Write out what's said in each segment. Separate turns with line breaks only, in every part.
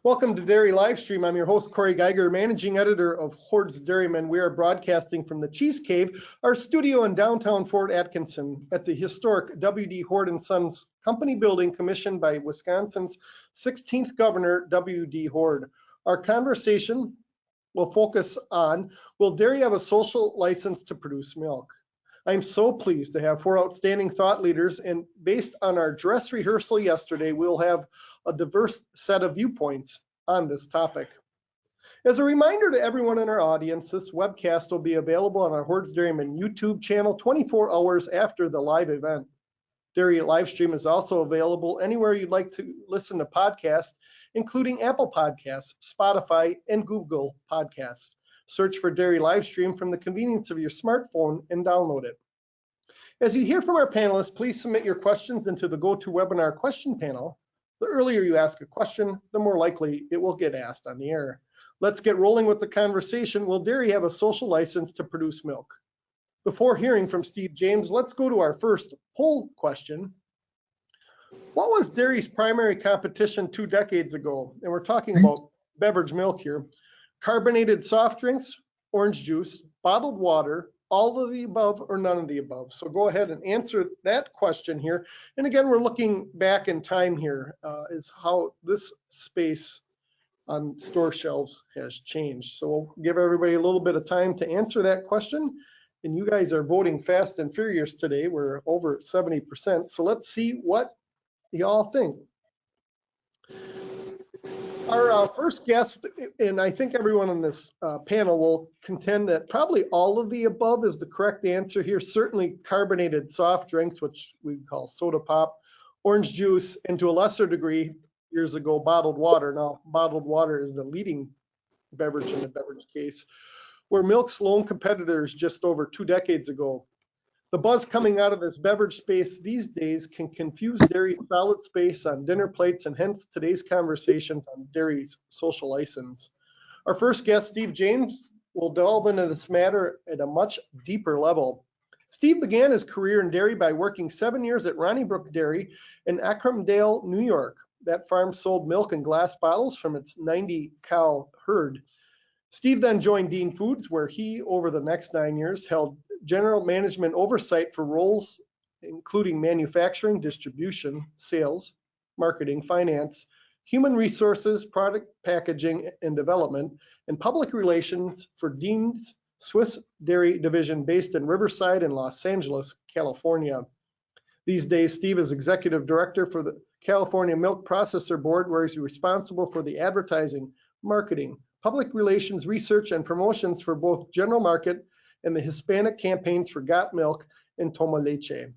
Welcome to Dairy Livestream. I'm your host, Corey Geiger, managing editor of Hoard's Dairyman. We are broadcasting from the Cheese Cave, our studio in downtown Fort Atkinson at the historic W.D. Hoard & Sons company building commissioned by Wisconsin's 16th governor, W.D. Hoard. Our conversation will focus on, will dairy have a social license to produce milk? I'm so pleased to have four outstanding thought leaders, and based on our dress rehearsal yesterday, we'll have a diverse set of viewpoints on this topic. As a reminder to everyone in our audience, this webcast will be available on our Hoard's Dairyman YouTube channel 24 hours after the live event. Dairy Livestream is also available anywhere you'd like to listen to podcasts, including Apple Podcasts, Spotify, and Google Podcasts. Search for Dairy Livestream from the convenience of your smartphone and download it. As you hear from our panelists, please submit your questions into the GoToWebinar question panel. The earlier you ask a question, the more likely it will get asked on the air. Let's get rolling with the conversation. Will dairy have a social license to produce milk? Before hearing from Steve James, let's go to our first poll question. What was dairy's primary competition 2 decades ago? And we're talking about beverage milk here. Carbonated soft drinks, orange juice, bottled water, all of the above or none of the above. So go ahead and answer that question here. And again, we're looking back in time here, is how this space on store shelves has changed. So we'll give everybody a little bit of time to answer that question. And you guys are voting fast and furious today. We're over 70%. So let's see what y'all think. Our first guest, and I think everyone on this panel will contend that probably all of the above is the correct answer here. Certainly carbonated soft drinks, which we call soda pop, orange juice, and to a lesser degree, years ago, bottled water. Now, bottled water is the leading beverage in the beverage case, were milk's lone competitors just over 2 decades ago. The buzz coming out of this beverage space these days can confuse dairy's solid space on dinner plates, and hence today's conversations on dairy's social license. Our first guest, Steve James, will delve into this matter at a much deeper level. Steve began his career in dairy by working 7 years at Ronnybrook Dairy in Akramdale, New York. That farm sold milk in glass bottles from its 90-cow herd. Steve then joined Dean Foods, where he, over the next 9 years, held general management oversight for roles including manufacturing, distribution, sales, marketing, finance, human resources, product packaging and development, and public relations for Dean's Swiss Dairy Division based in Riverside and Los Angeles, California. These days, Steve is executive director for the California Milk Processor Board, where he's responsible for the advertising, marketing, public relations, research, and promotions for both general market and the Hispanic campaigns for Got Milk and Toma Leche.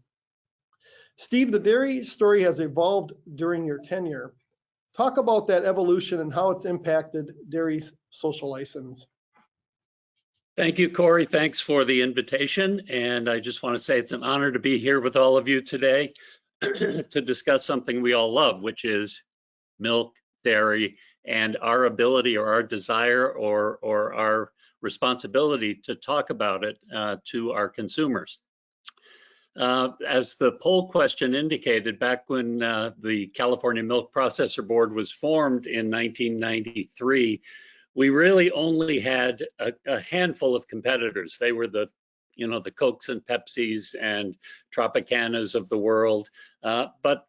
Steve, the dairy story has evolved during your tenure. Talk about that evolution and how it's impacted dairy's social license.
Thank you, Corey. Thanks for the invitation. And I just want to say it's an honor to be here with all of you today to discuss something we all love, which is milk, dairy, and our ability or our desire or our responsibility to talk about it to our consumers. As the poll question indicated, back when the California Milk Processor Board was formed in 1993, we really only had a handful of competitors. They were the Cokes and Pepsis and Tropicanas of the world. But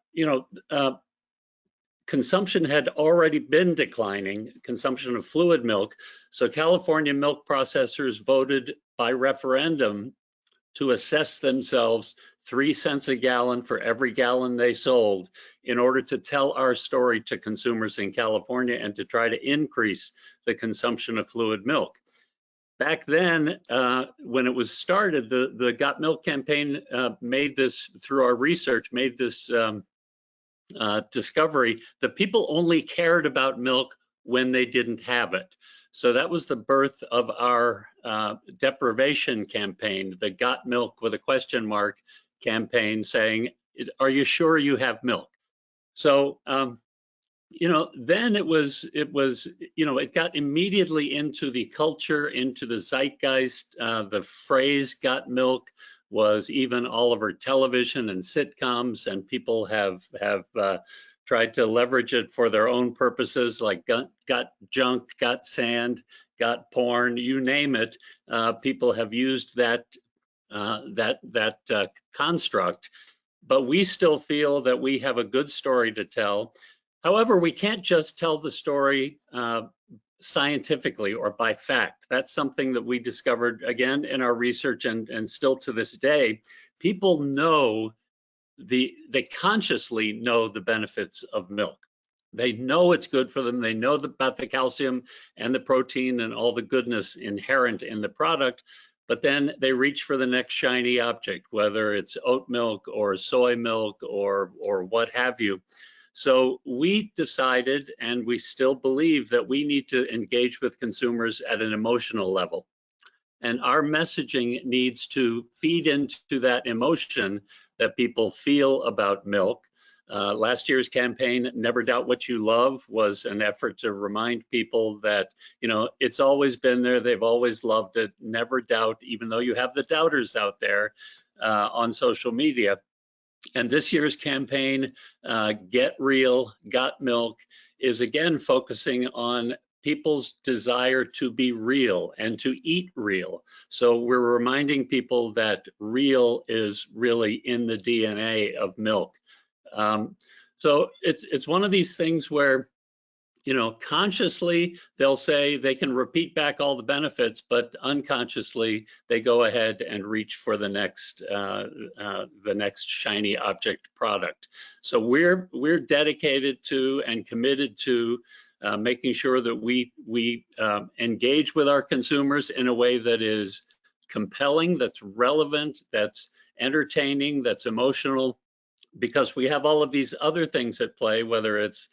consumption had already been declining, consumption of fluid milk. So California milk processors voted by referendum to assess themselves 3 cents a gallon for every gallon they sold in order to tell our story to consumers in California and to try to increase the consumption of fluid milk. Back then, when it was started, the Got Milk campaign made this, through our research, made this discovery that people only cared about milk when they didn't have it. So that was the birth of our deprivation campaign, the Got Milk with a question mark campaign, saying, are you sure you have milk? So, then it got immediately into the culture, into the zeitgeist. The phrase "got milk" was even all over television and sitcoms, and people have tried to leverage it for their own purposes, like got junk, got sand, got porn, you name it. People have used that construct, but we still feel that we have a good story to tell. However, we can't just tell the story scientifically or by fact. That's something that we discovered again in our research, and still to this day, people know they consciously know the benefits of milk. They know it's good for them. They know about the calcium and the protein and all the goodness inherent in the product, but then they reach for the next shiny object, whether it's oat milk or soy milk or what have you. So we decided, and we still believe, that we need to engage with consumers at an emotional level. And our messaging needs to feed into that emotion that people feel about milk. Last year's campaign, Never Doubt What You Love, was an effort to remind people that, you know, it's always been there. They've always loved it. Never doubt, even though you have the doubters out there on social media. And this year's campaign, Get Real, Got Milk, is again focusing on people's desire to be real and to eat real. So we're reminding people that real is really in the DNA of milk. So it's one of these things where, you know, consciously they'll say they can repeat back all the benefits, but unconsciously they go ahead and reach for the next shiny object product. So we're dedicated to and committed to making sure that we engage with our consumers in a way that is compelling, that's relevant, that's entertaining, that's emotional, because we have all of these other things at play, whether it's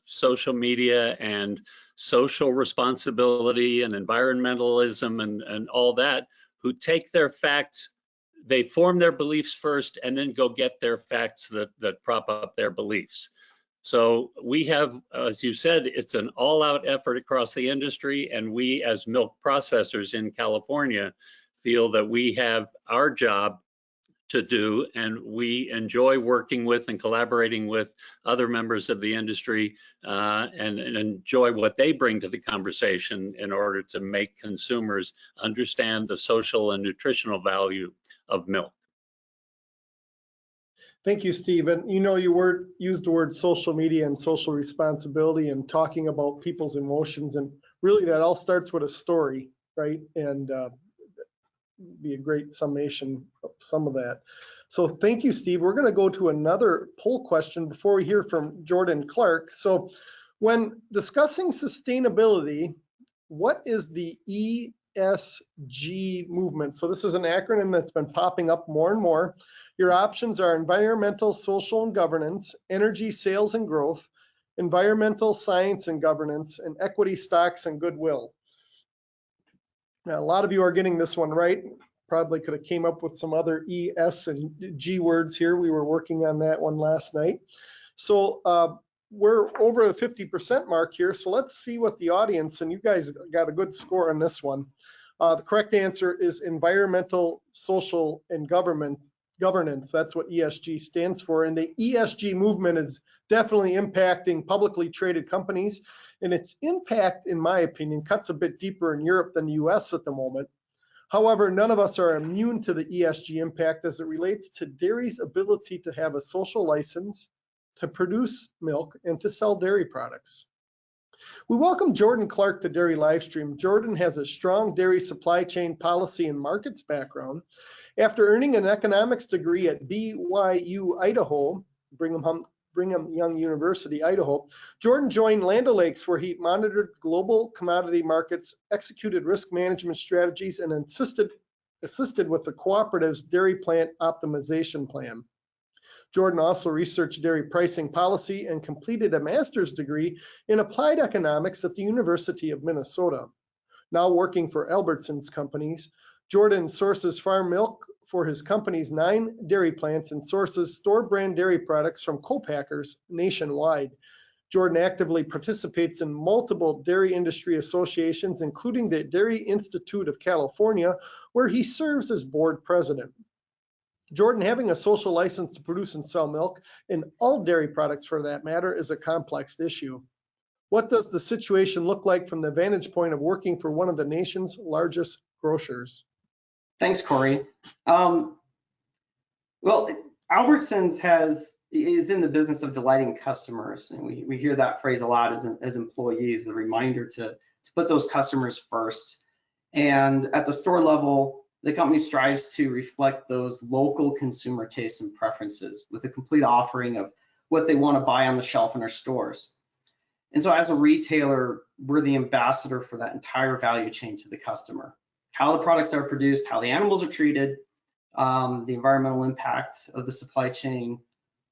social media and social responsibility and environmentalism and all that, who take their facts, they form their beliefs first and then go get their facts that prop up their beliefs. So we have, as you said, it's an all-out effort across the industry, and we as milk processors in California feel that we have our job to do, and we enjoy working with and collaborating with other members of the industry and enjoy what they bring to the conversation in order to make consumers understand the social and nutritional value of milk.
Thank you, Steve. And you know, you used the word social media and social responsibility and talking about people's emotions, and really that all starts with a story, right? And be a great summation of some of that. So thank you, Steve. We're going to go to another poll question before we hear from Jordan Clark. So when discussing sustainability, what is the ESG movement? So this is an acronym that's been popping up more and more. Your options are environmental, social, and governance, energy, sales, and growth, environmental, science, and governance, and equity, stocks, and goodwill. Now, a lot of you are getting this one right. Probably could have came up with some other E, S, and G words here. We were working on that one last night. So we're over the 50% mark here. So let's see what the audience, and you guys got a good score on this one. The correct answer is environmental, social, and governance. That's what ESG stands for. And the ESG movement is definitely impacting publicly traded companies. And its impact, in my opinion, cuts a bit deeper in Europe than the US at the moment. However, none of us are immune to the ESG impact as it relates to dairy's ability to have a social license, to produce milk, and to sell dairy products. We welcome Jordan Clark to Dairy Livestream. Jordan has a strong dairy supply chain policy and markets background. After earning an economics degree at BYU, Idaho, Brigham Young University, Idaho, Jordan joined Land O'Lakes, where he monitored global commodity markets, executed risk management strategies, and assisted with the cooperative's dairy plant optimization plan. Jordan also researched dairy pricing policy and completed a master's degree in applied economics at the University of Minnesota. Now working for Albertsons companies, Jordan sources farm milk for his company's 9 dairy plants and sources store brand dairy products from co-packers nationwide. Jordan actively participates in multiple dairy industry associations, including the Dairy Institute of California, where he serves as board president. Jordan, having a social license to produce and sell milk, and all dairy products for that matter, is a complex issue. What does the situation look like from the vantage point of working for one of the nation's largest grocers?
Thanks, Corey. Well, Albertsons is in the business of delighting customers, and we hear that phrase a lot as employees, the reminder to put those customers first. And at the store level, the company strives to reflect those local consumer tastes and preferences with a complete offering of what they want to buy on the shelf in our stores. And so as a retailer, we're the ambassador for that entire value chain to the customer. How the products are produced, how the animals are treated, the environmental impact of the supply chain,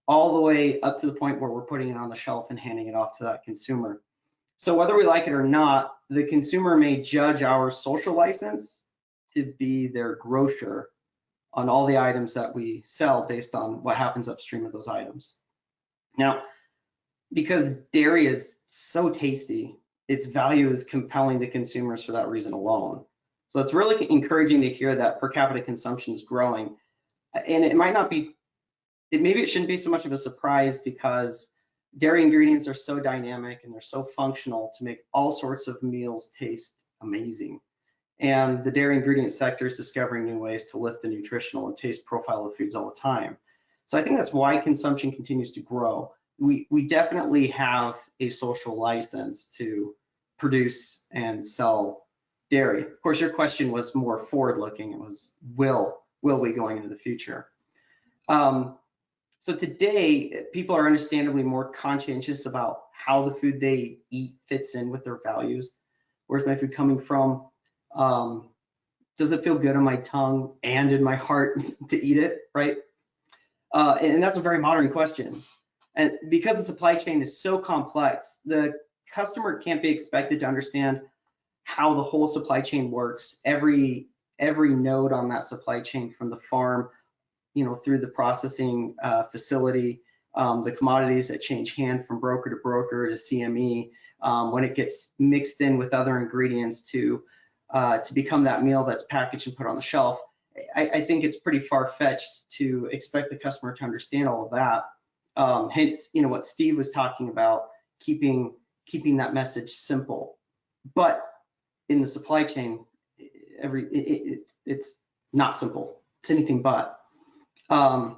all the way up to the point where we're putting it on the shelf and handing it off to that consumer. So whether we like it or not, the consumer may judge our social license to be their grocer on all the items that we sell based on what happens upstream of those items. Now, because dairy is so tasty, its value is compelling to consumers for that reason alone. So it's really encouraging to hear that per capita consumption is growing. And maybe it shouldn't be so much of a surprise, because dairy ingredients are so dynamic and they're so functional to make all sorts of meals taste amazing. And the dairy ingredient sector is discovering new ways to lift the nutritional and taste profile of foods all the time. So I think that's why consumption continues to grow. We definitely have a social license to produce and sell dairy. Of course, your question was more forward-looking. It was, will we going into the future? So today, people are understandably more conscientious about how the food they eat fits in with their values. Where's my food coming from? Does it feel good on my tongue and in my heart to eat it, right? And that's a very modern question. And because the supply chain is so complex, the customer can't be expected to understand how the whole supply chain works, every node on that supply chain, from the farm, through the processing facility, the commodities that change hand from broker to broker to CME, when it gets mixed in with other ingredients to become that meal that's packaged and put on the shelf. I think it's pretty far-fetched to expect the customer to understand all of that. Hence, what Steve was talking about, keeping that message simple. But in the supply chain, it's not simple. It's anything but. And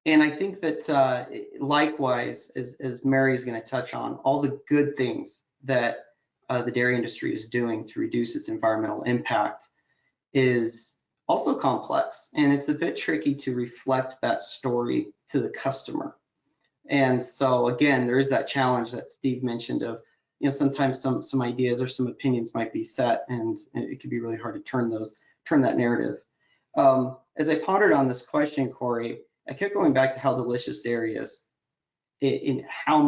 I think that likewise, as Mary is going to touch on, all the good things that the dairy industry is doing to reduce its environmental impact is also complex, and it's a bit tricky to reflect that story to the customer. And so again, there is that challenge that Steve mentioned of, sometimes some ideas or some opinions might be set, and it can be really hard to turn that narrative. As I pondered on this question, Corey, I kept going back to how delicious dairy is, in how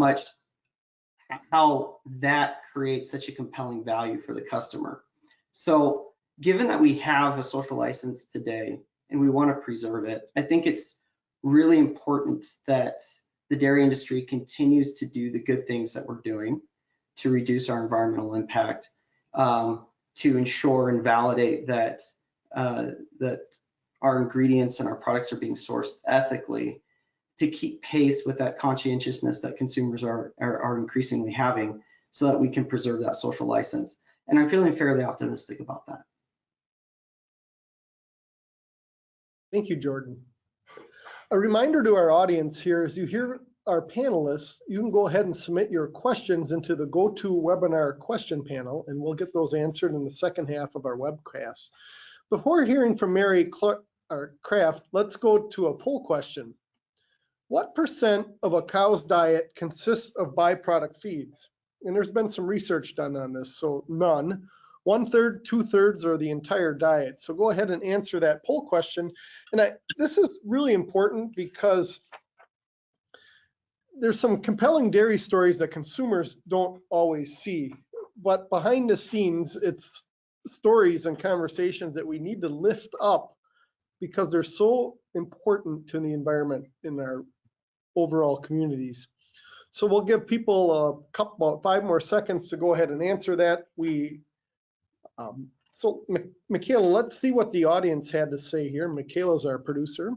that creates such a compelling value for the customer. So given that we have a social license today and we want to preserve it, I think it's really important that the dairy industry continues to do the good things that we're doing to reduce our environmental impact, to ensure and validate that our ingredients and our products are being sourced ethically, to keep pace with that conscientiousness that consumers are increasingly having, so that we can preserve that social license. And I'm feeling fairly optimistic about that.
Thank you, Jordan. A reminder to our audience here, as you hear our panelists, you can go ahead and submit your questions into the GoToWebinar question panel, and we'll get those answered in the second half of our webcast. Before hearing from Mary Kraft, let's go to a poll question. What % of a cow's diet consists of byproduct feeds? And there's been some research done on this, so none, 1/3, 2/3, or the entire diet. So go ahead and answer that poll question. And this is really important because there's some compelling dairy stories that consumers don't always see, but behind the scenes, it's stories and conversations that we need to lift up because they're so important to the environment in our overall communities. So we'll give people about 5 more seconds to go ahead and answer that. We So, Michaela, let's see what the audience had to say here. Michaela's our producer.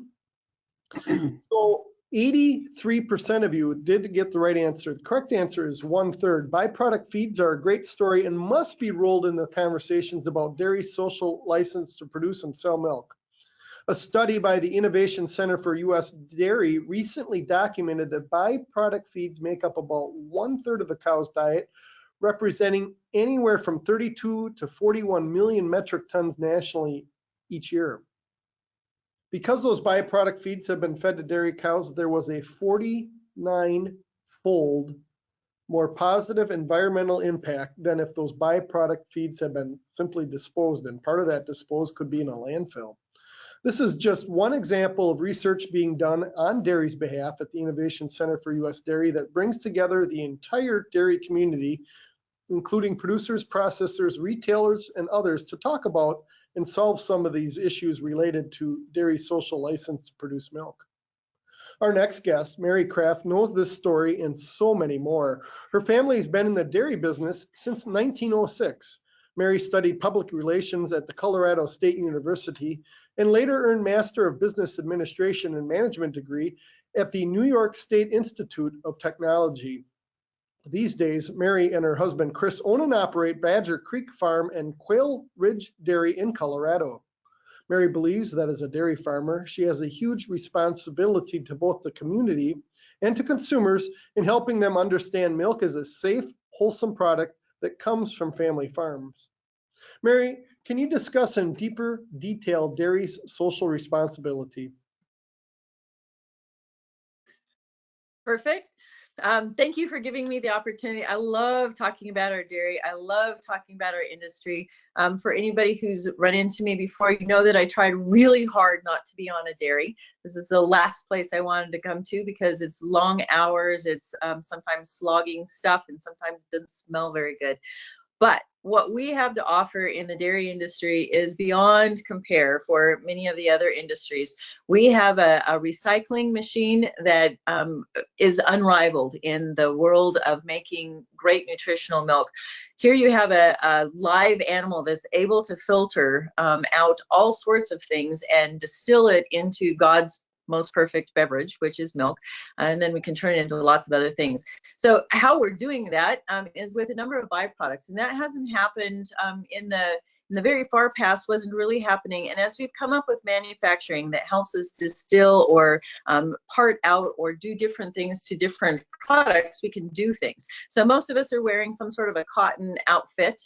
So 83% of you did get the right answer. The correct answer is 1/3. Byproduct feeds are a great story and must be rolled into conversations about dairy's social license to produce and sell milk. A study by the Innovation Center for U.S. Dairy recently documented that byproduct feeds make up about 1/3 of the cow's diet, representing anywhere from 32 to 41 million metric tons nationally each year. Because those byproduct feeds have been fed to dairy cows, there was a 49-fold more positive environmental impact than if those byproduct feeds had been simply disposed, and part of that disposed could be in a landfill. This is just one example of research being done on dairy's behalf at the Innovation Center for U.S. Dairy that brings together the entire dairy community, including producers, processors, retailers, and others, to talk about and solve some of these issues related to dairy's social license to produce milk. Our next guest, Mary Kraft, knows this story and so many more. Her family has been in the dairy business since 1906. Mary studied public relations at the Colorado State University and later earned Master of Business Administration and Management degree at the New York State Institute of Technology. These days, Mary and her husband Chris own and operate Badger Creek Farm and Quail Ridge Dairy in Colorado. Mary believes that as a dairy farmer, she has a huge responsibility to both the community and to consumers in helping them understand milk as a safe, wholesome product that comes from family farms. Mary, can you discuss in deeper detail dairy's social responsibility?
Perfect. Thank you for giving me the opportunity. I love talking about our dairy. I love talking about our industry. For anybody who's run into me before, you know that I tried really hard not to be on a dairy. This is the last place I wanted to come to because it's long hours, it's sometimes slogging stuff, and sometimes it doesn't smell very good. But what we have to offer in the dairy industry is beyond compare for many of the other industries. We have a recycling machine that is unrivaled in the world of making great nutritional milk. Here you have a live animal that's able to filter out all sorts of things and distill it into God's most perfect beverage, which is milk, and then we can turn it into lots of other things. So how we're doing that is with a number of byproducts, and that hasn't happened in the very far past, wasn't really happening. And as we've come up with manufacturing that helps us distill or part out or do different things to different products, we can do things. So most of us are wearing some sort of a cotton outfit.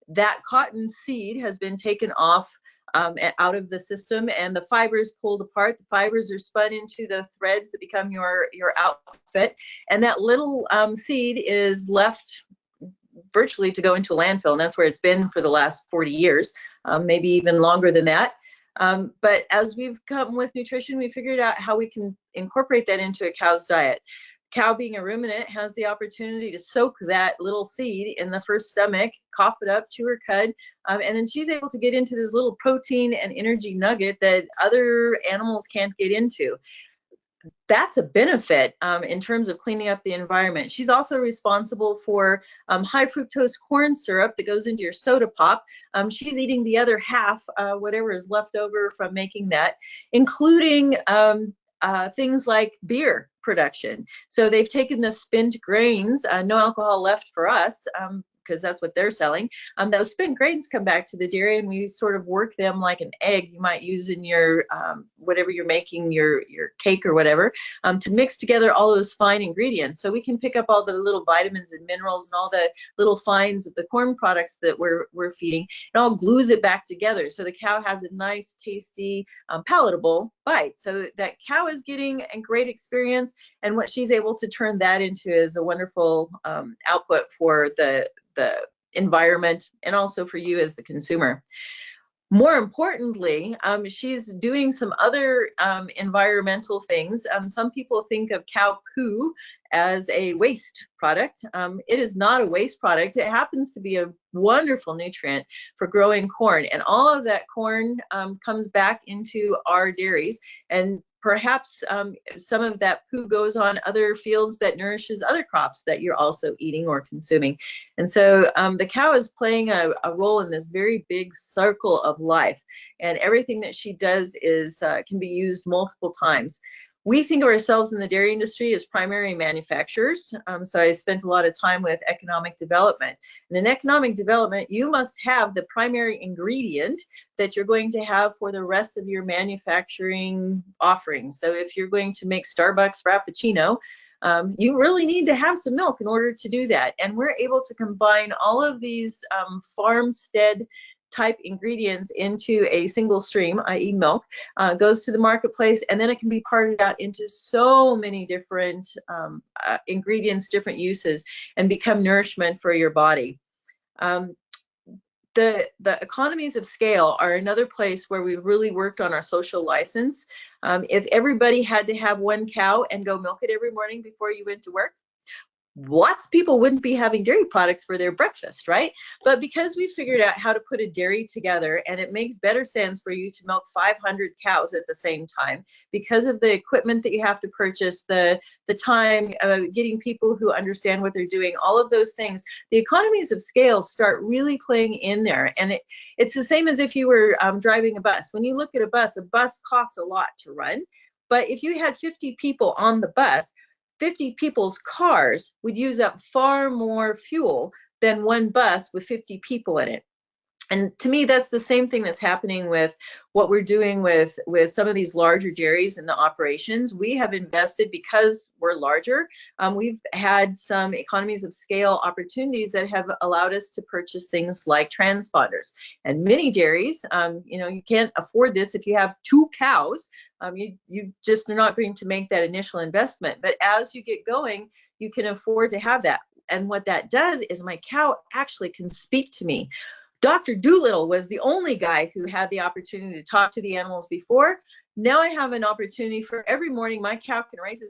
That cotton seed has been taken off out of the system, and the fibers pulled apart. The fibers are spun into the threads that become your outfit, and that little seed is left virtually to go into a landfill, and that's where it's been for the last 40 years, maybe even longer than that. But as we've come with nutrition, we figured out how we can incorporate that into a cow's diet. Cow, being a ruminant, has the opportunity to soak that little seed in the first stomach, cough it up, chew her cud, and then she's able to get into this little protein and energy nugget that other animals can't get into. That's a benefit in terms of cleaning up the environment. She's also responsible for high fructose corn syrup that goes into your soda pop. She's eating the other half, whatever is left over from making that, including things like beer production. So they've taken the spent grains, no alcohol left for us, because that's what they're selling. Those spent grains come back to the dairy, and we sort of work them like an egg you might use in your whatever you're making, your cake or whatever, to mix together all those fine ingredients. So we can pick up all the little vitamins and minerals and all the little fines of the corn products that we're feeding. It all glues it back together, so the cow has a nice, tasty, palatable bite. So that cow is getting a great experience, and what she's able to turn that into is a wonderful output for the environment and also for you as the consumer. More importantly, she's doing some other environmental things. Some people think of cow poo as a waste product. It is not a waste product. It happens to be a wonderful nutrient for growing corn, and all of that corn comes back into our dairies, and perhaps some of that poo goes on other fields that nourishes other crops that you're also eating or consuming. And so the cow is playing a role in this very big circle of life, and everything that she does is can be used multiple times. We think of ourselves in the dairy industry as primary manufacturers. So I spent a lot of time with economic development. And in economic development, you must have the primary ingredient that you're going to have for the rest of your manufacturing offerings. So if you're going to make Starbucks Frappuccino, you really need to have some milk in order to do that. And we're able to combine all of these farmstead type ingredients into a single stream, i.e. milk, goes to the marketplace, and then it can be parted out into so many different ingredients, different uses, and become nourishment for your body. The economies of scale are another place where we really worked on our social license. If everybody had to have one cow and go milk it every morning before you went to work, lots of people wouldn't be having dairy products for their breakfast, right? But because we figured out how to put a dairy together, and it makes better sense for you to milk 500 cows at the same time because of the equipment that you have to purchase, the time, getting people who understand what they're doing, all of those things, the economies of scale start really playing in there. And it's the same as if you were driving a bus. When you look at a bus costs a lot to run. But if you had 50 people on the bus, 50 people's cars would use up far more fuel than one bus with 50 people in it. And to me, that's the same thing that's happening with what we're doing with some of these larger dairies and the operations. We have invested, because we're larger, we've had some economies of scale opportunities that have allowed us to purchase things like transponders. And many dairies, you can't afford this if you have 2 cows. You just are not going to make that initial investment. But as you get going, you can afford to have that. And what that does is my cow actually can speak to me. Dr. Doolittle was the only guy who had the opportunity to talk to the animals before. Now I have an opportunity for every morning my cow can raise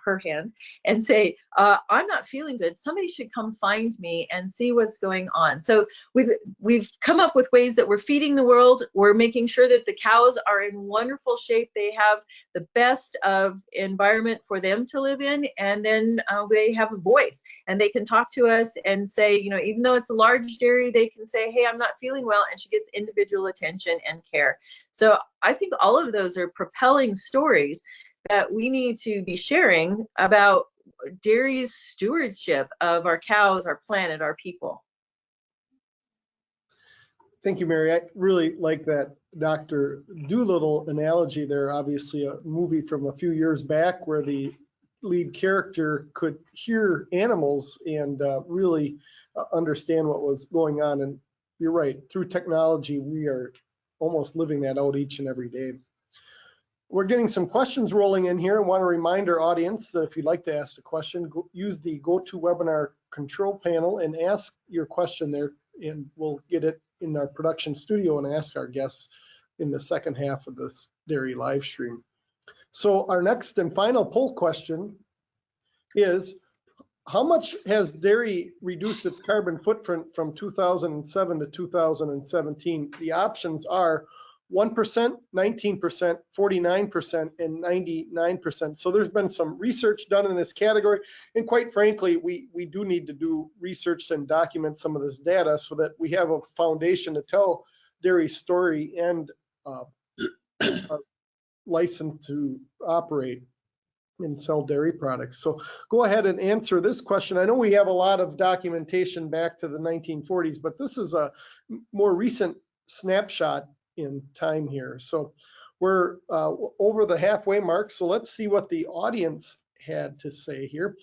her hand, and say, I'm not feeling good. Somebody should come find me and see what's going on. So we've come up with ways that we're feeding the world. We're making sure that the cows are in wonderful shape. They have the best of environment for them to live in, and then they have a voice, and they can talk to us and say, even though it's a large dairy, they can say, hey, I'm not feeling well, and she gets individual attention and care. So I think all of those are propelling stories that we need to be sharing about dairy's stewardship of our cows, our planet, our people.
Thank you, Mary. I really like that Dr. Doolittle analogy there. Obviously a movie from a few years back where the lead character could hear animals and really understand what was going on. And you're right, through technology, we are almost living that out each and every day. We're getting some questions rolling in here. I want to remind our audience that if you'd like to ask a question, use the GoToWebinar control panel and ask your question there, and we'll get it in our production studio and ask our guests in the second half of this dairy live stream. So our next and final poll question is, how much has dairy reduced its carbon footprint from 2007 to 2017? The options are 1%, 19%, 49%, and 99%. So there's been some research done in this category. And quite frankly, we do need to do research and document some of this data so that we have a foundation to tell dairy's story and a license to operate and sell dairy products. So go ahead and answer this question. I know we have a lot of documentation back to the 1940s, but this is a more recent snapshot in time here. So we're over the halfway mark. So let's see what the audience had to say here.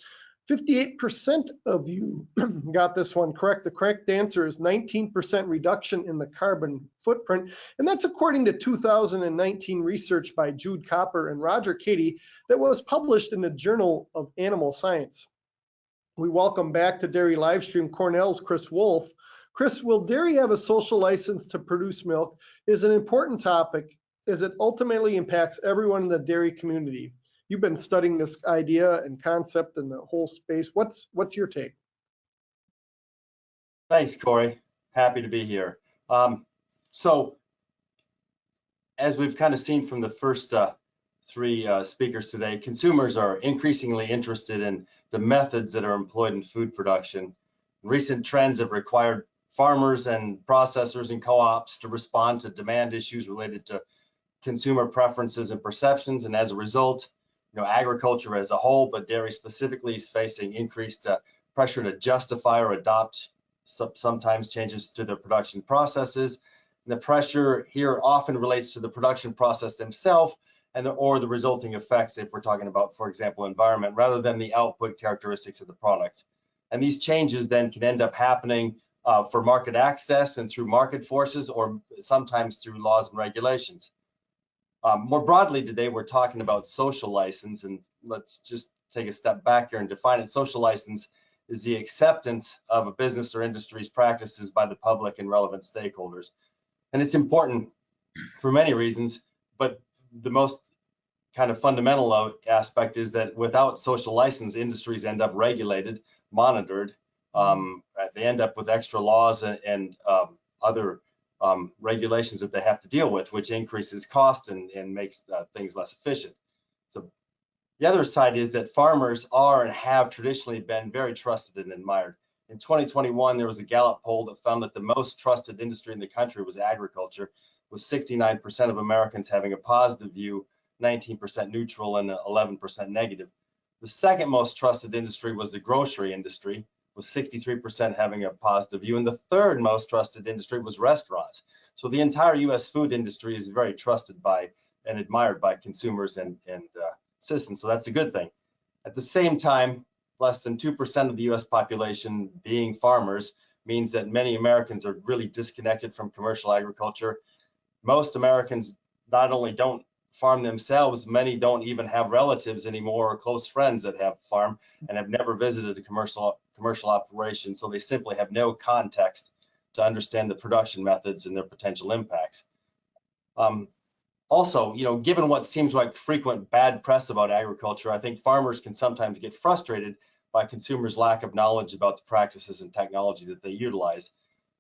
58% of you got this one correct. The correct answer is 19% reduction in the carbon footprint. And that's according to 2019 research by Jude Copper and Roger Cady that was published in the Journal of Animal Science. We welcome back to Dairy Livestream Cornell's Chris Wolf. Chris, will dairy have a social license to produce milk? Is an important topic as it ultimately impacts everyone in the dairy community. You've been studying this idea and concept in the whole space. What's your take?
Thanks, Corey. Happy to be here. So as we've kind of seen from the first three speakers today, consumers are increasingly interested in the methods that are employed in food production. Recent trends have required farmers and processors and co-ops to respond to demand issues related to consumer preferences and perceptions, and as a result, agriculture as a whole, but dairy specifically, is facing increased pressure to justify or adopt sometimes changes to their production processes. And the pressure here often relates to the production process themselves or the resulting effects, if we're talking about, for example, environment, rather than the output characteristics of the products. And these changes then can end up happening for market access and through market forces, or sometimes through laws and regulations. More broadly today, we're talking about social license, and let's just take a step back here and define it. Social license is the acceptance of a business or industry's practices by the public and relevant stakeholders. And it's important for many reasons, but the most kind of fundamental aspect is that without social license, industries end up regulated, monitored. They end up with extra laws and other regulations that they have to deal with, which increases cost and makes things less efficient. So the other side is that farmers are and have traditionally been very trusted and admired. In 2021, there was a Gallup poll that found that the most trusted industry in the country was agriculture, with 69% of Americans having a positive view, 19% neutral, and 11% negative. The second most trusted industry was the grocery industry, with 63% having a positive view, and the third most trusted industry was restaurants. So the entire U.S. food industry is very trusted by and admired by consumers and citizens, so that's a good thing. At the same time, less than 2% of the U.S. population being farmers means that many Americans are really disconnected from commercial agriculture. Most Americans not only don't farm themselves, many don't even have relatives anymore or close friends that have farm and have never visited a commercial operation, so they simply have no context to understand the production methods and their potential impacts. Also, given what seems like frequent bad press about agriculture, I think farmers can sometimes get frustrated by consumers' lack of knowledge about the practices and technology that they utilize.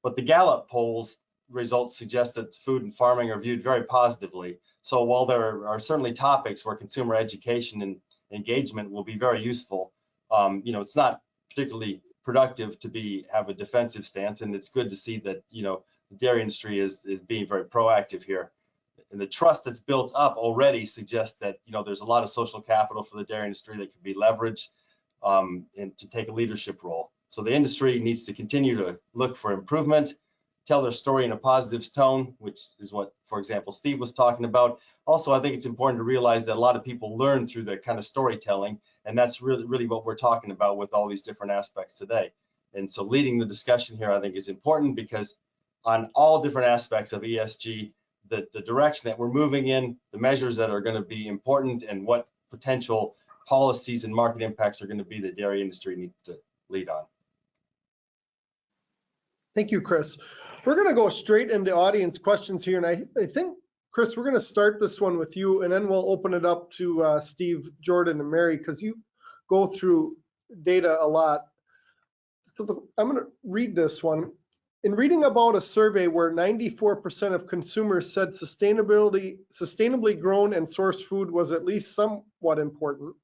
But the Gallup polls results suggest that food and farming are viewed very positively. So while there are certainly topics where consumer education and engagement will be very useful, it's not particularly productive to have a defensive stance, and it's good to see that the dairy industry is being very proactive here. And the trust that's built up already suggests that there's a lot of social capital for the dairy industry that can be leveraged and to take a leadership role. So the industry needs to continue to look for improvement, tell their story in a positive tone, which is what, for example, Steve was talking about. Also, I think it's important to realize that a lot of people learn through the kind of storytelling, and that's really what we're talking about with all these different aspects today. And so leading the discussion here, I think, is important, because on all different aspects of ESG, the direction that we're moving in, the measures that are going to be important, and what potential policies and market impacts are going to be, the dairy industry needs to lead on.
Thank you, Chris. We're going to go straight into audience questions here, and I think, Chris, we're going to start this one with you, and then we'll open it up to Steve, Jordan, and Mary, because you go through data a lot. So I'm going to read this one. In reading about a survey where 94% of consumers said sustainably grown and sourced food was at least somewhat important,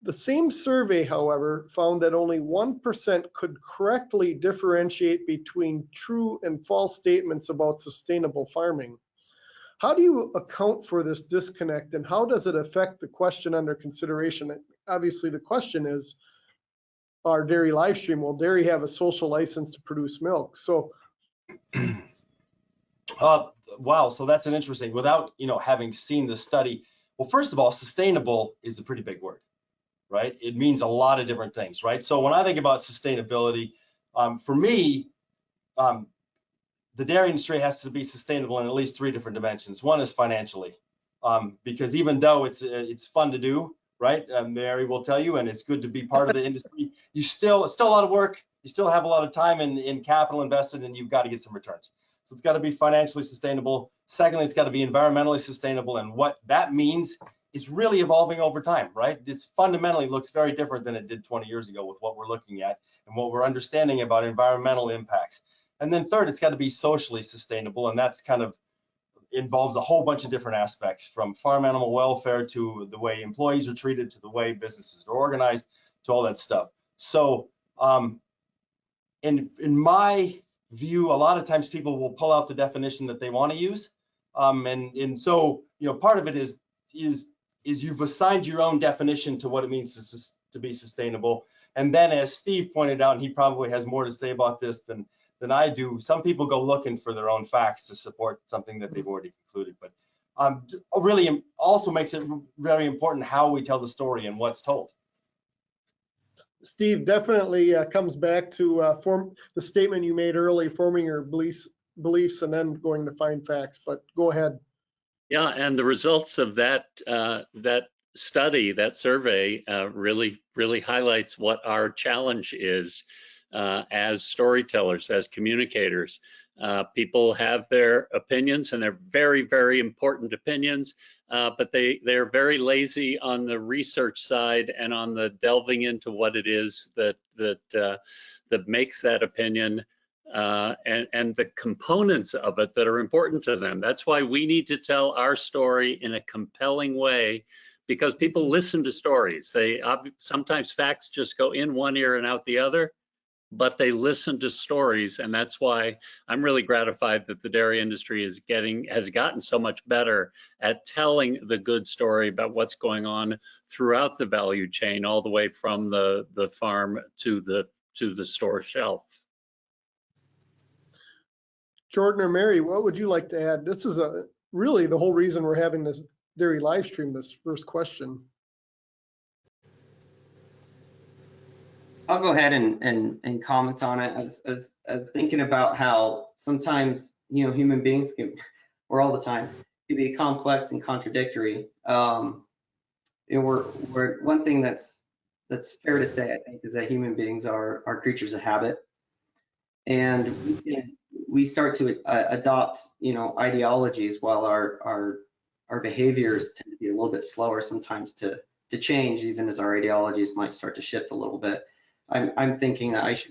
the same survey, however, found that only 1% could correctly differentiate between true and false statements about sustainable farming. How do you account for this disconnect, and how does it affect the question under consideration? Obviously, the question is, our DairyLivestream, will dairy have a social license to produce milk? So,
wow, so that's an interesting, without having seen the study. Well, first of all, sustainable is a pretty big word, right? It means a lot of different things, right? So when I think about sustainability, for me, the dairy industry has to be sustainable in at least 3 different dimensions. One is financially, because even though it's fun to do, right? Mary will tell you, and it's good to be part of the industry, it's still a lot of work. You still have a lot of time in capital invested, and you've got to get some returns. So it's got to be financially sustainable. Secondly, it's got to be environmentally sustainable, and what that means is really evolving over time, right? This fundamentally looks very different than it did 20 years ago with what we're looking at and what we're understanding about environmental impacts. And then third, it's got to be socially sustainable, and that's kind of involves a whole bunch of different aspects, from farm animal welfare to the way employees are treated, to the way businesses are organized, to all that stuff. So in my view, a lot of times people will pull out the definition that they want to use. And so, part of it is you've assigned your own definition to what it means to be sustainable. And then, as Steve pointed out, and he probably has more to say about this than I do, some people go looking for their own facts to support something that they've already concluded. But really also makes it very important how we tell the story and what's told.
Steve, definitely comes back to form the statement you made early, forming your beliefs and then going to find facts. But go ahead.
Yeah, and the results of that study, that survey, really highlights what our challenge is as storytellers, as communicators. People have their opinions, and they're very, very important opinions, but they're very lazy on the research side and on the delving into what it is that makes that opinion. And the components of it that are important to them. That's why we need to tell our story in a compelling way, because people listen to stories. Sometimes facts just go in one ear and out the other, but they listen to stories, and that's why I'm really gratified that the dairy industry has gotten so much better at telling the good story about what's going on throughout the value chain, all the way from the farm to the store shelf.
Jordan or Mary, what would you like to add? This is really the whole reason we're having this dairy live stream, this first question.
I'll go ahead and comment on it. As thinking about how sometimes, human beings or all the time, can be complex and contradictory. We're one thing that's fair to say, I think, is that human beings are creatures of habit, and we start to adopt, ideologies, while our behaviors tend to be a little bit slower sometimes to change, even as our ideologies might start to shift a little bit. I'm thinking that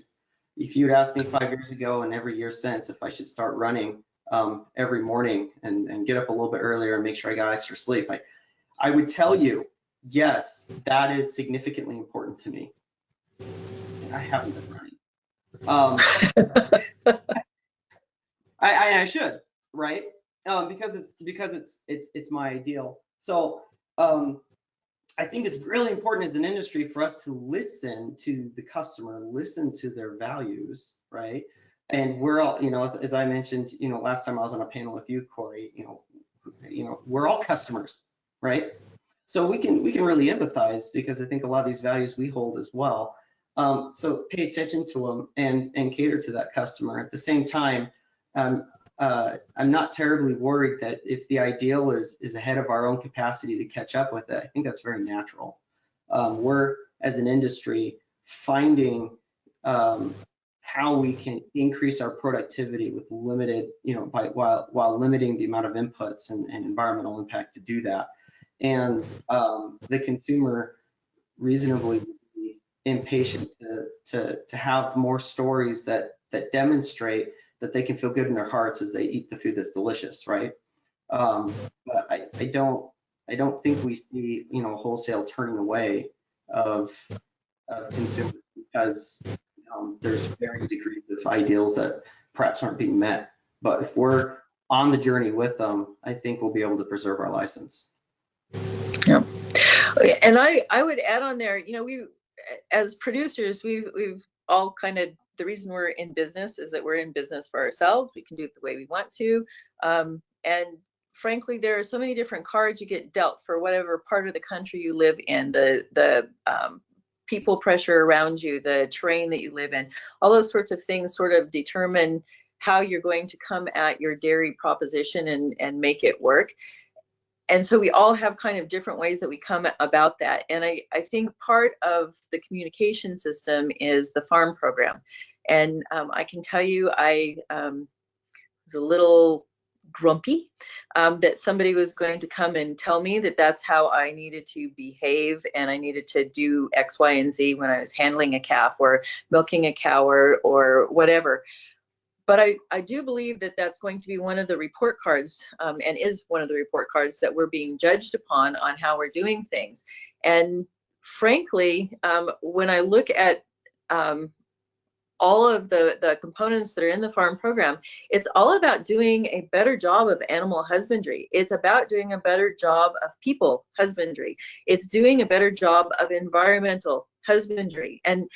if you'd asked me 5 years ago and every year since, if I should start running every morning and get up a little bit earlier and make sure I got extra sleep, I would tell you, yes, that is significantly important to me. And I haven't been running. I should, right? Because it's my ideal. So I think it's really important as an industry for us to listen to the customer, listen to their values, right? And we're all, as I mentioned, last time I was on a panel with you, Corey, we're all customers, right? So we can really empathize, because I think a lot of these values we hold as well. So pay attention to them and cater to that customer. At the same time, I'm not terribly worried that if the ideal is ahead of our own capacity to catch up with it. I think that's very natural. We're, as an industry, finding how we can increase our productivity with limited, while limiting the amount of inputs and environmental impact to do that. And the consumer reasonably would be impatient to have more stories that demonstrate that they can feel good in their hearts as they eat the food that's delicious, right? But I don't think we see, wholesale turning away of consumers, because there's varying degrees of ideals that perhaps aren't being met. But if we're on the journey with them, I think we'll be able to preserve our license.
Yeah, and I would add on there, we, as producers, we've all kind of, the reason we're in business is that we're in business for ourselves. We can do it the way we want to. And frankly, there are so many different cards you get dealt for whatever part of the country you live in, the people pressure around you, the terrain that you live in, all those sorts of things sort of determine how you're going to come at your dairy proposition and make it work. And so we all have kind of different ways that we come about that. And I think part of the communication system is the farm program. And I can tell you, I was a little grumpy that somebody was going to come and tell me that that's how I needed to behave, and I needed to do X, Y, and Z when I was handling a calf or milking a cow or whatever. But I do believe that that's going to be one of the report cards, and is one of the report cards that we're being judged upon on how we're doing things. And frankly, when I look at all of the components that are in the farm program, it's all about doing a better job of animal husbandry. It's about doing a better job of people husbandry. It's doing a better job of environmental husbandry. And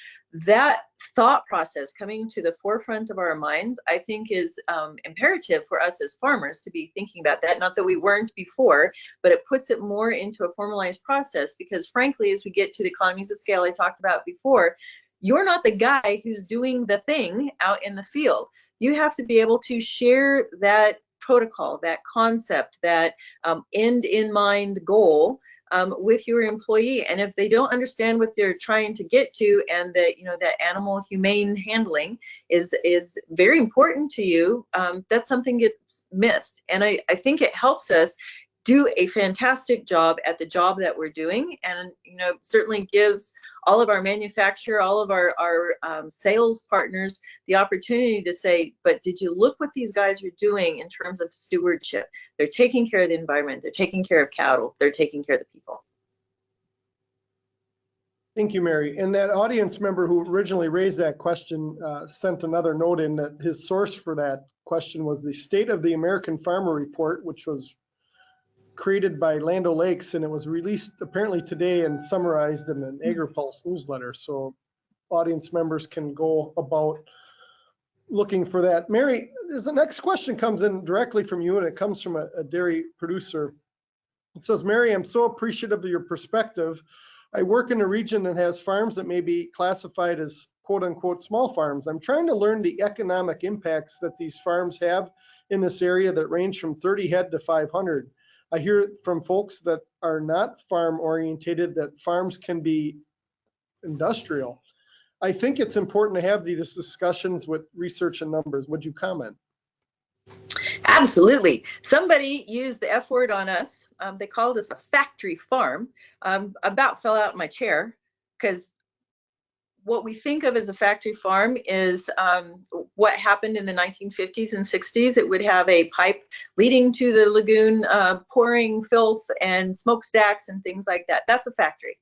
that thought process coming to the forefront of our minds, I think is imperative for us as farmers to be thinking about that. Not that we weren't before, but it puts it more into a formalized process, because frankly, as we get to the economies of scale I talked about before, you're not the guy who's doing the thing out in the field. You have to be able to share that protocol, that concept, that end in mind goal with your employee. And if they don't understand what they're trying to get to, and that, you know, that animal humane handling is very important to you, that's something gets missed. And I think it helps us do a fantastic job at the job that we're doing, and, you know, certainly gives all of our manufacturer, all of our sales partners the opportunity to say, but did you look what these guys are doing in terms of stewardship? They're taking care of the environment, they're taking care of cattle, they're taking care of the people.
Thank you, Mary. And that audience member who originally raised that question sent another note in that his source for that question was the State of the American Farmer Report, which was created by Land O'Lakes, and it was released apparently today and summarized in an AgriPulse newsletter. So audience members can go about looking for that. Mary, the next question comes in directly from you, and it comes from a dairy producer. It says, Mary, I'm so appreciative of your perspective. I work in a region that has farms that may be classified as quote unquote small farms. I'm trying to learn the economic impacts that these farms have in this area that range from 30 head to 500. I hear from folks that are not farm orientated that farms can be industrial. I think it's important to have these discussions with research and numbers. Would you comment?
Absolutely. Somebody used the F word on us. They called us a factory farm. About fell out of my chair, because what we think of as a factory farm is what happened in the 1950s and 60s. It would have a pipe leading to the lagoon, pouring filth and smokestacks and things like that. That's a factory.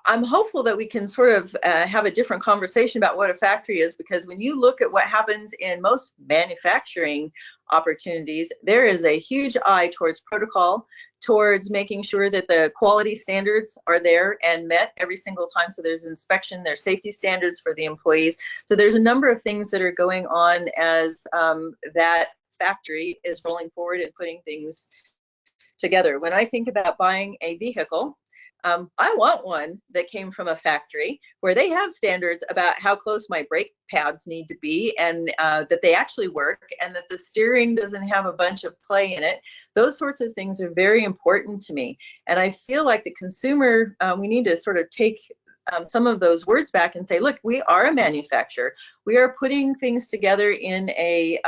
I'm hopeful that we can sort of have a different conversation about what a factory is, because when you look at what happens in most manufacturing opportunities, there is a huge eye towards protocol, towards making sure that the quality standards are there and met every single time. So there's inspection, there's safety standards for the employees. So there's a number of things that are going on as that factory is rolling forward and putting things together. When I think about buying a vehicle, I want one that came from a factory where they have standards about how close my brake pads need to be, and that they actually work, and that the steering doesn't have a bunch of play in it. Those sorts of things are very important to me. And I feel like the consumer, we need to sort of take some of those words back and say, look, we are a manufacturer. We are putting things together in a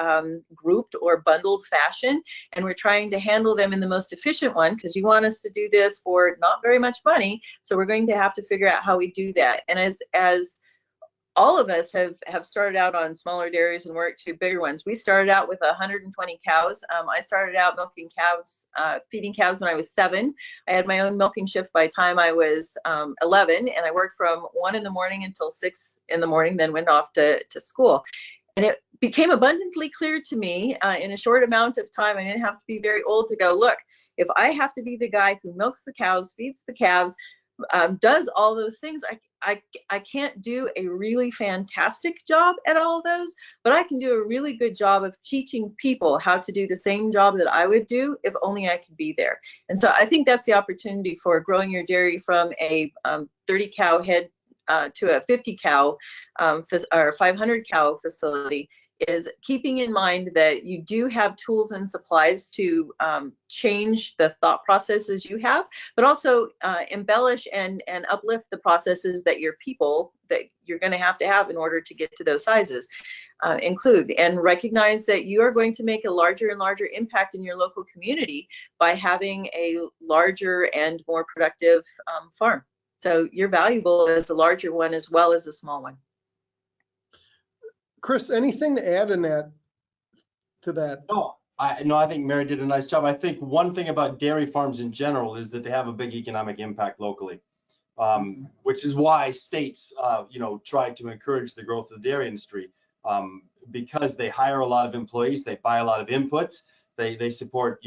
grouped or bundled fashion, and we're trying to handle them in the most efficient one, because you want us to do this for not very much money. So we're going to have to figure out how we do that. And as all of us have started out on smaller dairies and worked to bigger ones. We started out with 120 cows. I started out milking cows, feeding cows when I was 7. I had my own milking shift by the time I was 11, and I worked from 1 in the morning until 6 in the morning, then went off to school. And it became abundantly clear to me in a short amount of time, I didn't have to be very old to go, look, if I have to be the guy who milks the cows, feeds the calves, does all those things, I can't do a really fantastic job at all of those, but I can do a really good job of teaching people how to do the same job that I would do if only I could be there. And so I think that's the opportunity for growing your dairy from a 30 cow head to a 50 cow or 500 cow facility, is keeping in mind that you do have tools and supplies to change the thought processes you have, but also embellish and uplift the processes that your people that you're going to have in order to get to those sizes include, and recognize that you are going to make a larger and larger impact in your local community by having a larger and more productive farm. So you're valuable as a larger one as well as a small one.
Chris, anything to add in that to that?
No, I think Mary did a nice job. I think one thing about dairy farms in general is that they have a big economic impact locally, which is why states, try to encourage the growth of the dairy industry, because they hire a lot of employees, they buy a lot of inputs, they support,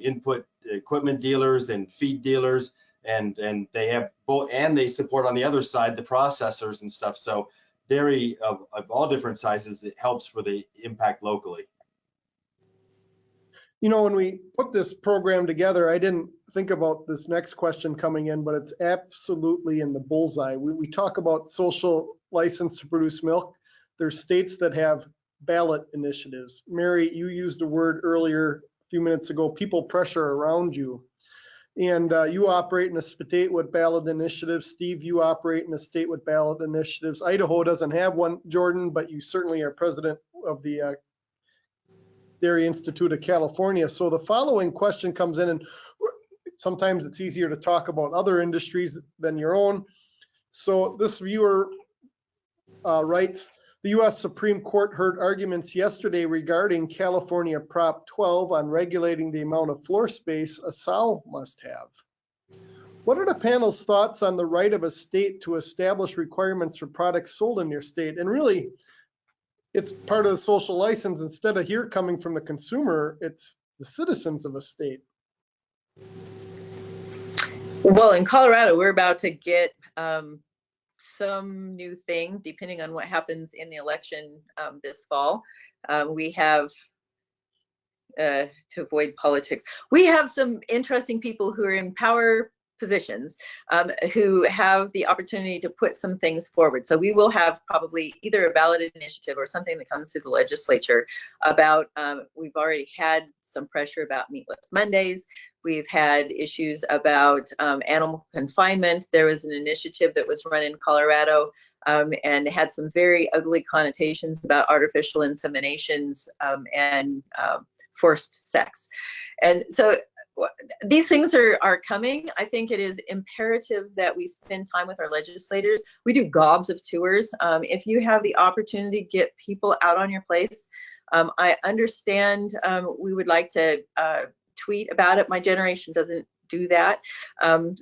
input equipment dealers and feed dealers, and they have both, and they support on the other side the processors and stuff. So dairy of all different sizes, it helps for the impact locally.
When we put this program together, I didn't think about this next question coming in, but it's absolutely in the bullseye. We talk about social license to produce milk. There's states that have ballot initiatives. Mary, you used a word earlier a few minutes ago, people pressure around you. And you operate in a state with ballot initiatives. Steve, you operate in a state with ballot initiatives. Idaho doesn't have one, Jordan, but you certainly are president of the Dairy Institute of California. So the following question comes in, and sometimes it's easier to talk about other industries than your own. So this viewer writes, the U.S. Supreme Court heard arguments yesterday regarding California Prop 12 on regulating the amount of floor space a sow must have. What are the panel's thoughts on the right of a state to establish requirements for products sold in your state? And really, it's part of the social license. Instead of here coming from the consumer, it's the citizens of a state.
Well, in Colorado, we're about to get some new thing, depending on what happens in the election this fall. We have, to avoid politics, we have some interesting people who are in power positions who have the opportunity to put some things forward. So we will have probably either a ballot initiative or something that comes through the legislature about, we've already had some pressure about meatless Mondays. We've had issues about animal confinement. There was an initiative that was run in Colorado and had some very ugly connotations about artificial inseminations and forced sex. And so these things are coming. I think it is imperative that we spend time with our legislators. We do gobs of tours. If you have the opportunity to get people out on your place, I understand we would like to tweet about it. My generation doesn't do that.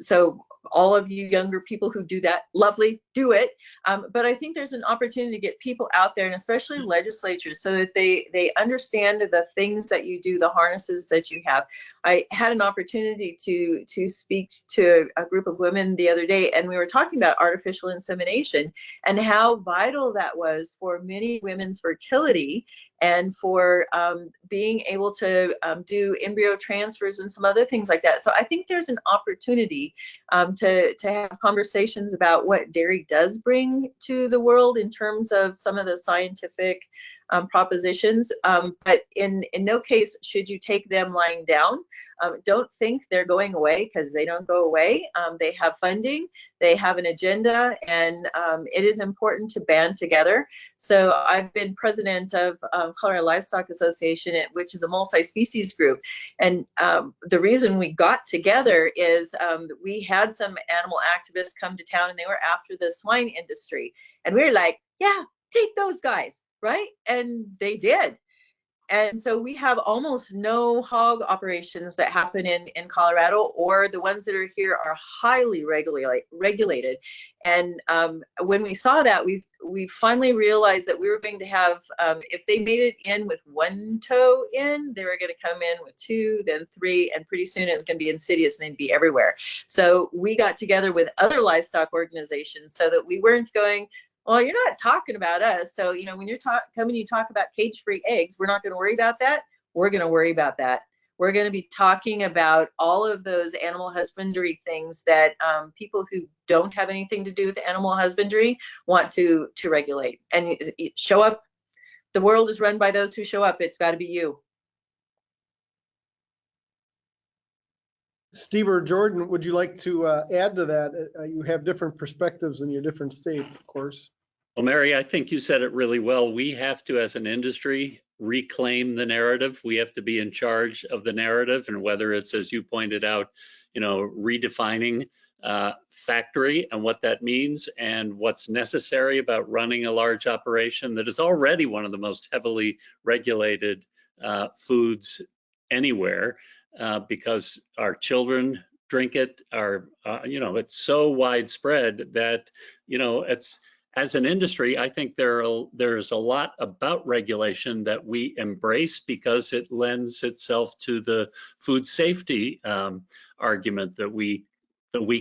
So all of you younger people who do that, lovely, do it. But I think there's an opportunity to get people out there, and especially legislatures, so that they understand the things that you do, the harnesses that you have. I had an opportunity to speak to a group of women the other day, and we were talking about artificial insemination and how vital that was for many women's fertility and for being able to do embryo transfers and some other things like that. So I think there's an opportunity to have conversations about what dairy does bring to the world in terms of some of the scientific propositions, but in no case should you take them lying down. Don't think they're going away, because they don't go away. They have funding, they have an agenda, and it is important to band together. So I've been president of Colorado Livestock Association, which is a multi-species group. And the reason we got together is we had some animal activists come to town, and they were after the swine industry. And we were like, yeah, take those guys, right? And they did. And so we have almost no hog operations that happen in Colorado, or the ones that are here are highly regulated. And when we saw that, we finally realized that we were going to have, if they made it in with one toe in, they were going to come in with two, then three, and pretty soon it was going to be insidious and they'd be everywhere. So we got together with other livestock organizations so that we weren't going, well, you're not talking about us. So, when you're coming, you talk about cage-free eggs, we're not going to worry about that. We're going to worry about that. We're going to be talking about all of those animal husbandry things that people who don't have anything to do with animal husbandry want to regulate. And you show up. The world is run by those who show up. It's got to be you.
Steve or Jordan, would you like to add to that? You have different perspectives in your different states, of course.
Well, Mary, I think you said it really well. We have to, as an industry, reclaim the narrative. We have to be in charge of the narrative, and whether it's, as you pointed out, redefining factory and what that means and what's necessary about running a large operation that is already one of the most heavily regulated foods anywhere, because our children drink it. It's so widespread that, it's, as an industry, I think there's a lot about regulation that we embrace because it lends itself to the food safety argument that we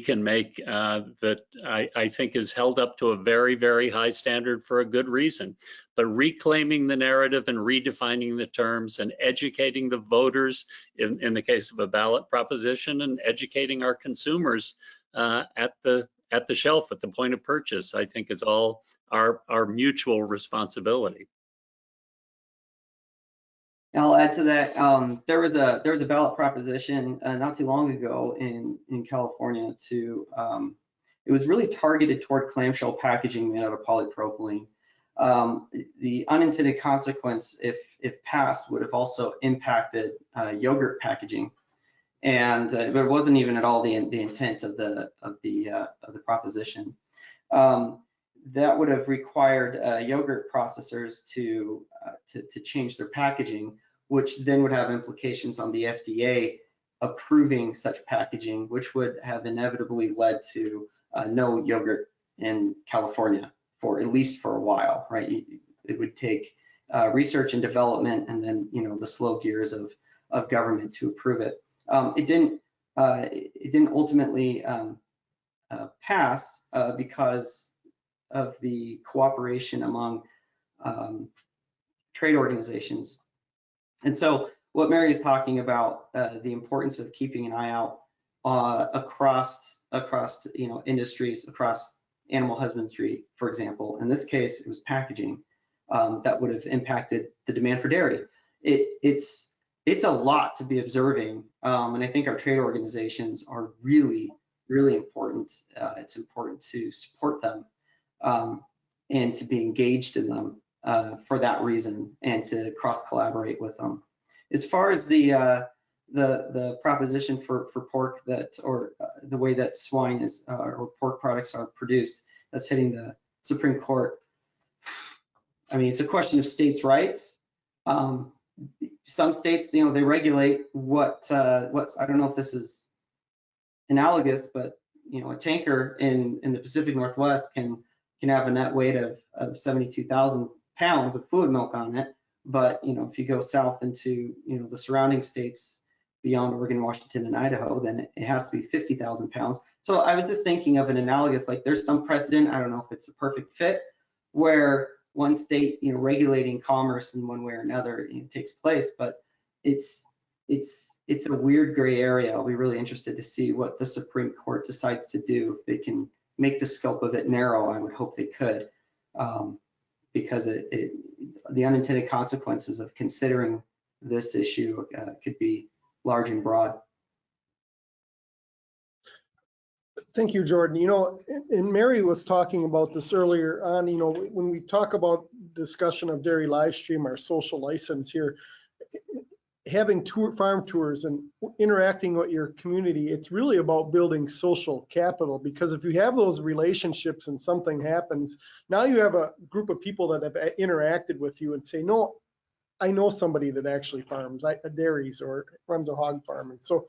can make, that I think is held up to a very, very high standard for a good reason. But reclaiming the narrative and redefining the terms and educating the voters in the case of a ballot proposition, and educating our consumers at the shelf, at the point of purchase, I think is all our mutual responsibility.
I'll add to that. There was a ballot proposition not too long ago in California to it was really targeted toward clamshell packaging made out of polypropylene. The unintended consequence, if passed, would have also impacted yogurt packaging, and but it wasn't even at all the intent of the proposition. That would have required yogurt processors to change their packaging, which then would have implications on the FDA approving such packaging, which would have inevitably led to no yogurt in California for at least for a while, right? It would take research and development, and then the slow gears of government to approve it. It didn't ultimately pass because of the cooperation among trade organizations. And so what Mary is talking about, the importance of keeping an eye out across industries, across animal husbandry, for example. In this case, it was packaging that would have impacted the demand for dairy. It's a lot to be observing, and I think our trade organizations are really, really important. It's important to support them and to be engaged in them for that reason, and to cross-collaborate with them. As far as the proposition for pork or the way that swine is or pork products are produced, that's hitting the Supreme Court. I mean, it's a question of states' rights. Some states, they regulate what's, I don't know if this is analogous, but a tanker in the Pacific Northwest can have a net weight of 72,000 pounds of fluid milk on it. But if you go south into the surrounding states beyond Oregon, Washington, and Idaho, then it has to be 50,000 pounds. So I was just thinking of an analogous, like there's some precedent, I don't know if it's a perfect fit, where one state regulating commerce in one way or another takes place, but it's a weird gray area. I'll be really interested to see what the Supreme Court decides to do. If they can make the scope of it narrow, I would hope they could, because the unintended consequences of considering this issue could be large and broad.
Thank you, Jordan. And Mary was talking about this earlier on, when we talk about discussion of DairyLivestream, our social license here, having farm tours and interacting with your community, it's really about building social capital, because if you have those relationships and something happens, now you have a group of people that have interacted with you and say, no, I know somebody that actually farms dairies or runs a hog farm. And so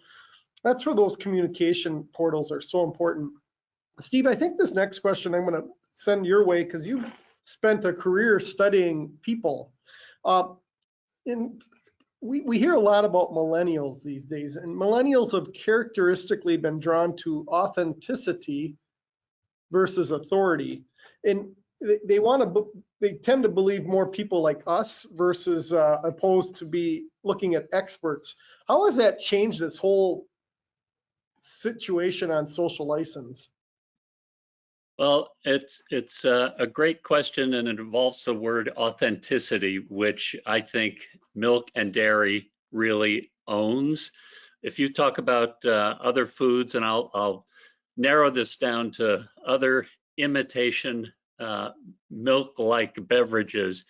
that's where those communication portals are so important. Steve, I think this next question I'm going to send your way, because you've spent a career studying people. We hear a lot about millennials these days, and millennials have characteristically been drawn to authenticity versus authority. And they tend to believe more people like us versus opposed to be looking at experts. How has that changed this whole situation on social license?
Well, it's a great question, and it involves the word authenticity, which I think milk and dairy really owns. If you talk about other foods, and I'll narrow this down to other imitation milk-like beverages,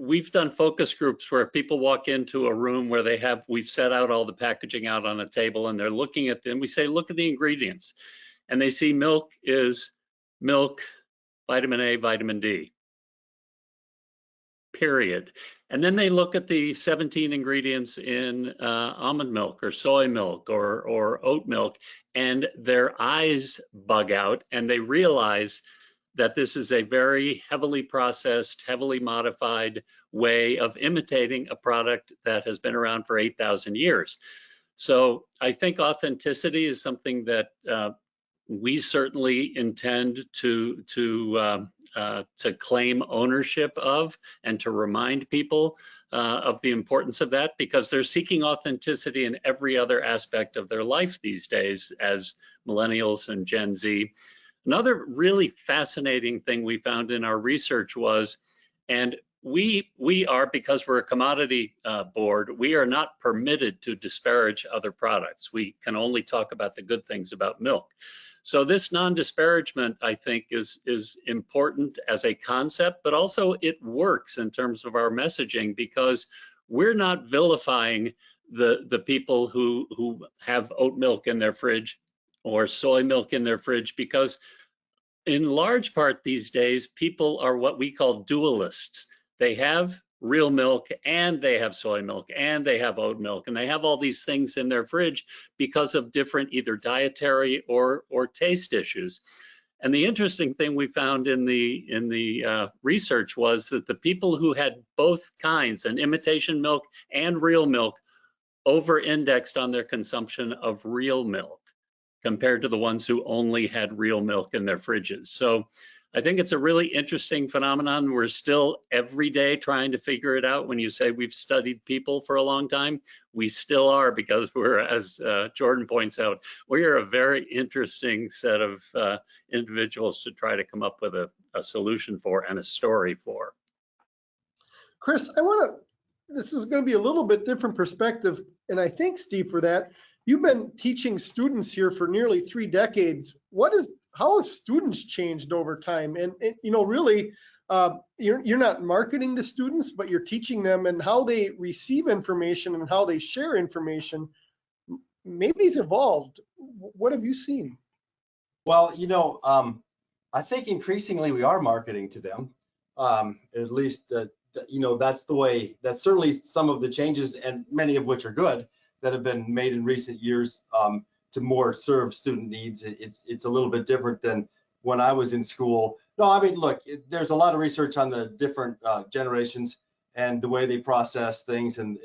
we've done focus groups where people walk into a room where we've set out all the packaging out on a table and they're looking at them. We say, look at the ingredients. And they see milk is milk, vitamin A, vitamin D, period. And then they look at the 17 ingredients in almond milk or soy milk or oat milk, and their eyes bug out and they realize that this is a very heavily processed, heavily modified way of imitating a product that has been around for 8,000 years. So I think authenticity is something that we certainly intend to claim ownership of and to remind people of the importance of that, because they're seeking authenticity in every other aspect of their life these days as millennials and Gen Z. Another really fascinating thing we found in our research was, and we are, because we're a commodity board, we are not permitted to disparage other products. We can only talk about the good things about milk. So this non-disparagement, I think, is important as a concept, but also it works in terms of our messaging, because we're not vilifying the people who have oat milk in their fridge or soy milk in their fridge, because in large part these days, people are what we call dualists. They have real milk and they have soy milk and they have oat milk, and they have all these things in their fridge because of different either dietary or taste issues. And the interesting thing we found in the research was that the people who had both kinds, an imitation milk and real milk, over-indexed on their consumption of real milk compared to the ones who only had real milk in their fridges. So I think it's a really interesting phenomenon. We're still every day trying to figure it out. When you say we've studied people for a long time, we still are, because we're, as Jordan points out, we are a very interesting set of individuals to try to come up with a solution for and a story for.
Chris, this is going to be a little bit different perspective, and I think, Steve, for that, you've been teaching students here for nearly 3 decades. How have students changed over time? And you know, really, you're not marketing to students, but you're teaching them, and how they receive information and how they share information maybe it's evolved. What have you seen?
Well, you know, I think increasingly we are marketing to them. At least, you know, that's certainly some of the changes, and many of which are good, that have been made in recent years to more serve student needs. It's a little bit different than when I was in school. No, I mean, look, there's a lot of research on the different generations and the way they process things, and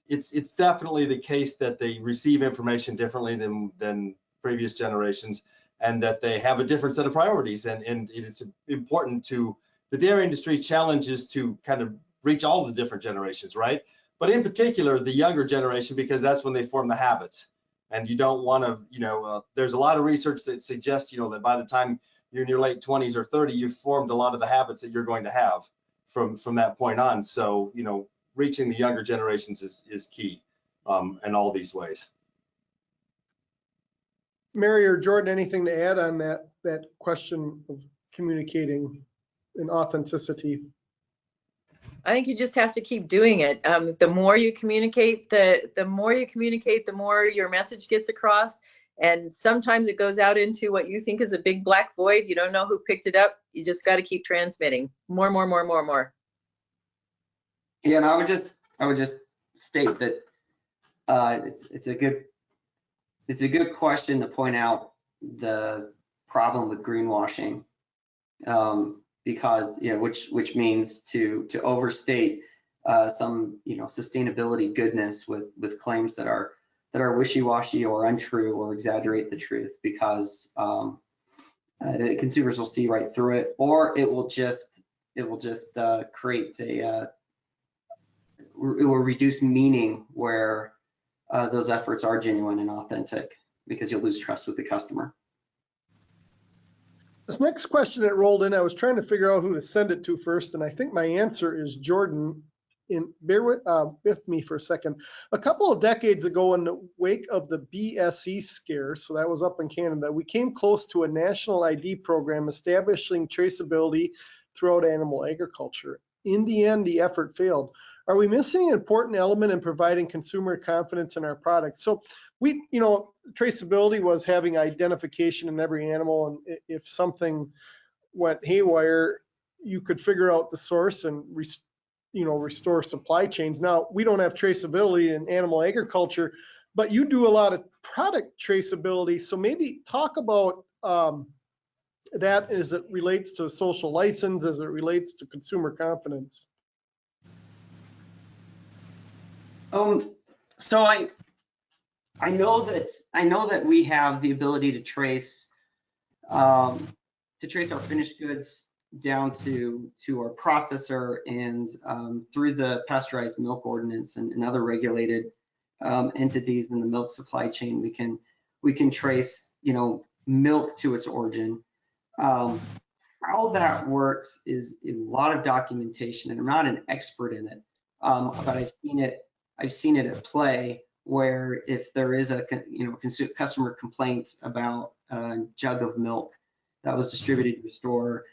it's definitely the case that they receive information differently than previous generations, and that they have a different set of priorities. And it's important to the dairy industry challenge is to kind of reach all the different generations, right? But in particular, the younger generation, because that's when they form the habits. And you don't want to, you know, there's a lot of research that suggests, you know, that by the time you're in your late 20s or 30, you've formed a lot of the habits that you're going to have from that point on. So, you know, reaching the younger generations is key in all these ways.
Mary or Jordan, anything to add on that question of communicating and authenticity?
I think you just have to keep doing it. The more you communicate, the more your message gets across. And sometimes it goes out into what you think is a big black void. You don't know who picked it up. You just got to keep transmitting more.
Yeah, and I would just state that it's a good question to point out the problem with greenwashing. Because, you know, which means to overstate some, you know, sustainability goodness with claims that are wishy-washy or untrue or exaggerate the truth, because consumers will see right through it, or it will just create it will reduce meaning where those efforts are genuine and authentic, because you'll lose trust with the customer.
This next question that rolled in, I was trying to figure out who to send it to first, and I think my answer is Jordan. Bear with me for a second. A couple of decades ago, in the wake of the BSE scare, so that was up in Canada, we came close to a national ID program establishing traceability throughout animal agriculture. In the end, the effort failed. Are we missing an important element in providing consumer confidence in our products? So traceability was having identification in every animal, and if something went haywire, you could figure out the source and restore supply chains. Now, we don't have traceability in animal agriculture, but you do a lot of product traceability. So maybe talk about that as it relates to social license, as it relates to consumer confidence.
So I know that we have the ability to trace our finished goods down to our processor, and through the pasteurized milk ordinance and other regulated entities in the milk supply chain, we can trace milk to its origin. How that works is a lot of documentation, and I'm not an expert in it, but I've seen it at play, where if there is a customer complaints about a jug of milk that was distributed to a store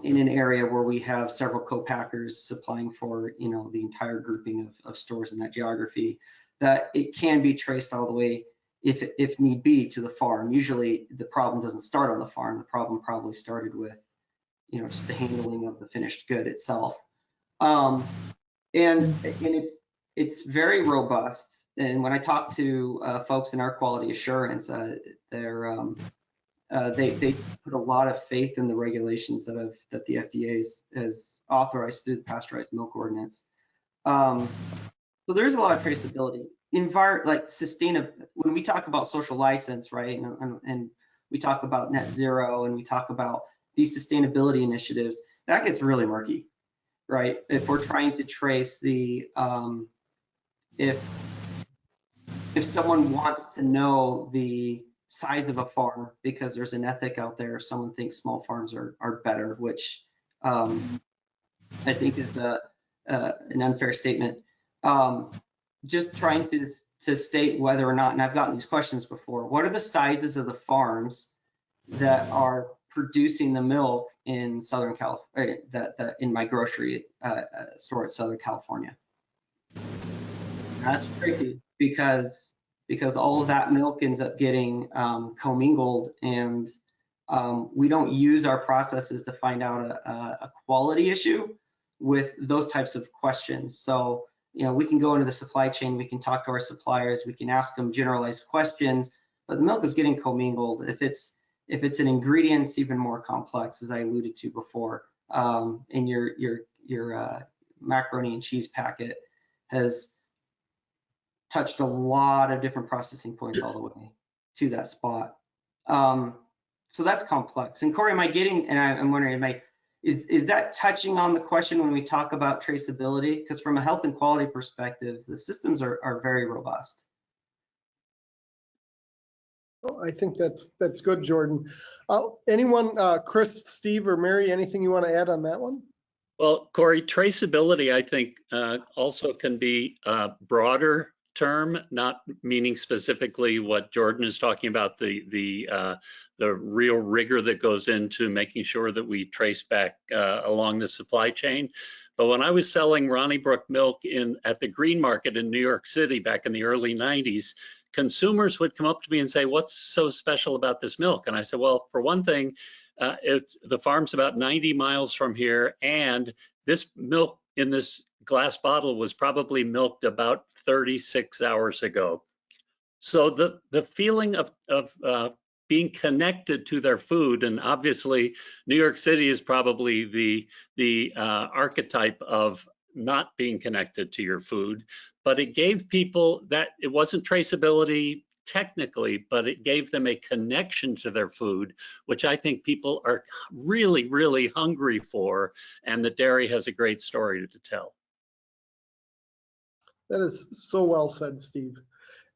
in an area where we have several co-packers supplying for the entire grouping of stores in that geography, that it can be traced all the way, if need be, to the farm. Usually the problem doesn't start on the farm. The problem probably started with just the handling of the finished good itself. And it's very robust. And when I talk to folks in our quality assurance, they put a lot of faith in the regulations that the FDA has authorized through the pasteurized milk ordinance. So there's a lot of traceability. When we talk about social license, right, and we talk about net zero, and we talk about these sustainability initiatives, that gets really murky, right? If we're trying to trace if someone wants to know the size of a farm because there's an ethic out there, someone thinks small farms are better, which I think is an unfair statement. Just trying to state whether or not, and I've gotten these questions before, what are the sizes of the farms that are producing the milk in Southern California, that in my grocery store at Southern California? That's tricky because all of that milk ends up getting commingled, and we don't use our processes to find out a quality issue with those types of questions. So we can go into the supply chain, we can talk to our suppliers, we can ask them generalized questions, but the milk is getting commingled. If it's an ingredient, it's even more complex, as I alluded to before. And your macaroni and cheese packet has touched a lot of different processing points all the way to that spot. So that's complex. And Corey, am I getting, and I'm wondering, is that touching on the question when we talk about traceability? Because from a health and quality perspective, the systems are very robust.
Well, I think that's good, Jordan. Anyone, Chris, Steve, or Mary, anything you want to add on that one?
Well, Corey, traceability, I think, also can be a broader term, not meaning specifically what Jordan is talking about, the real rigor that goes into making sure that we trace back along the supply chain. But when I was selling Ronnie Brook milk at the Green Market in New York City back in the early 90s, consumers would come up to me and say, "What's so special about this milk?" And I said, well, for one thing, the farm's about 90 miles from here, and this milk in this glass bottle was probably milked about 36 hours ago. So the feeling of being connected to their food, and obviously New York City is probably the archetype of not being connected to your food, but it gave people that, it wasn't traceability technically, but it gave them a connection to their food, which I think people are really, really hungry for, and the dairy has a great story to tell.
That is so well said, Steve.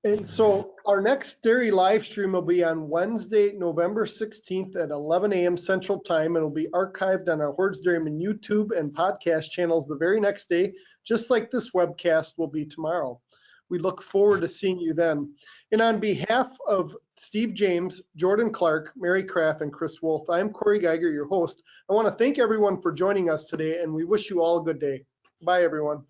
And so our next dairy live stream will be on Wednesday, November 16th at 11 a.m. Central Time. It'll be archived on our Hoard's Dairyman YouTube and podcast channels the very next day, just like this webcast will be tomorrow. We look forward to seeing you then. And on behalf of Steve James, Jordan Clark, Mary Kraft, and Chris Wolf, I'm Corey Geiger, your host. I want to thank everyone for joining us today, and we wish you all a good day. Bye, everyone.